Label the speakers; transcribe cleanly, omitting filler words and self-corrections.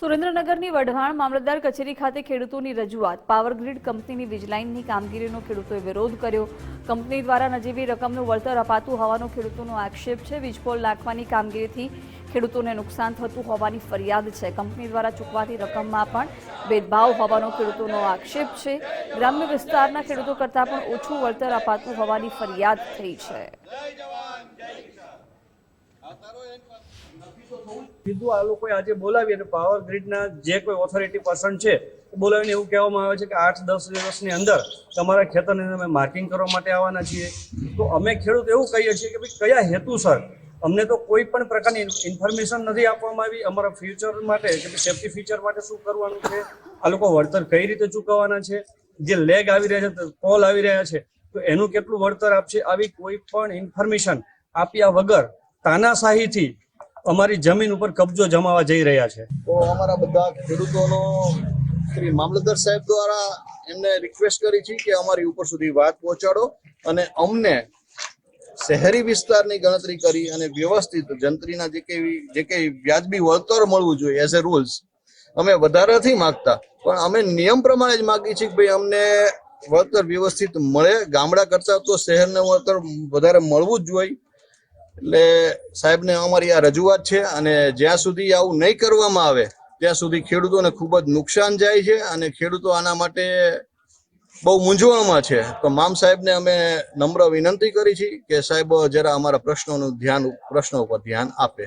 Speaker 1: સુરેન્દ્રનગરની વઢવાણ મામલતદાર કચેરી ખાતે ખેડૂતોની રજૂઆત। પાવર ગ્રીડ કંપનીની વીજલાઇનની કામગીરીનો ખેડૂતોએ વિરોધ કર્યો। કંપની દ્વારા નજીવી રકમનું વળતર અપાતું હોવાનો ખેડૂતોનો આક્ષેપ છે। વીજપોલ નાખવાની કામગીરીથી ખેડૂતોને નુકસાન થતું હોવાની ફરિયાદ છે। કંપની દ્વારા ચૂકવાતી રકમમાં પણ ભેદભાવ હોવાનો ખેડૂતોનો આક્ષેપ છે। ગ્રામ્ય વિસ્તારના ખેડૂતો કરતાં પણ ઓછું વળતર અપાતું હોવાની ફરિયાદ થઈ છે।
Speaker 2: સીધું આ લોકોએ આજે બોલાવી અને પાવર ગ્રીડના જે કોઈ ઓથોરિટી પર્સન છે બોલાવીને એવું કહેવામાં આવે છે કે 8-10 દિવસની અંદર તમારા ખેતરને અમે માર્કિંગ કરવા માટે આવવાના છીએ। તો અમે ખેડૂત એવું કહીએ છીએ કે ભાઈ કયા હેતુસર અમને તો કોઈ પણ પ્રકારની ઇન્ફોર્મેશન નથી આપવામાં આવી। અમારા ફ્યુચર માટે કે સેફ્ટી ફીચર માટે શું કરવાનું છે, આ લોકો વળતર કઈ રીતે ચૂકવવાના છે, જે લેગ આવી રહ્યા છે, કોલ આવી રહ્યા છે તો એનું કેટલું વળતર આપશે, આવી કોઈ પણ ઇન્ફોર્મેશન આપ્યા વગર તાનાશાહીથી અમારી જમીન ઉપર કબજો જમાવા જઈ રહ્યા છે।
Speaker 3: તો અમારા બધા ખેડૂતોનો શ્રી મામલતદાર સાહેબ દ્વારા એમને રિક્વેસ્ટ કરી છે કે અમારી ઉપર સુધી વાત પહોંચાડો અને અમને શહેરી વિસ્તારની ગણતરી કરી અને વ્યવસ્થિત જંત્રીના જે કઈ વ્યાજબી વળતર મળવું જોઈએ એઝ એ રૂલ્સ અમે વધારે નથી માગતા, પણ અમે નિયમ પ્રમાણે જ માગીએ છીએ કે ભાઈ અમને વળતર વ્યવસ્થિત મળે। ગામડા કરતા તો શહેરને વળતર વધારે મળવું જ જોઈએ। એટલે સાહેબને અમારી આ રજૂઆત છે અને જ્યાં સુધી આવું નહીં કરવામાં આવે ત્યાં સુધી ખેડૂતોને ખૂબ જ નુકસાન જાય છે અને ખેડૂતો આના માટે બહુ મૂંઝવણમાં છે। તો મામ સાહેબને અમે નમ્ર વિનંતી કરી છે કે સાહેબ જરા અમારા પ્રશ્નો ઉપર ધ્યાન આપે।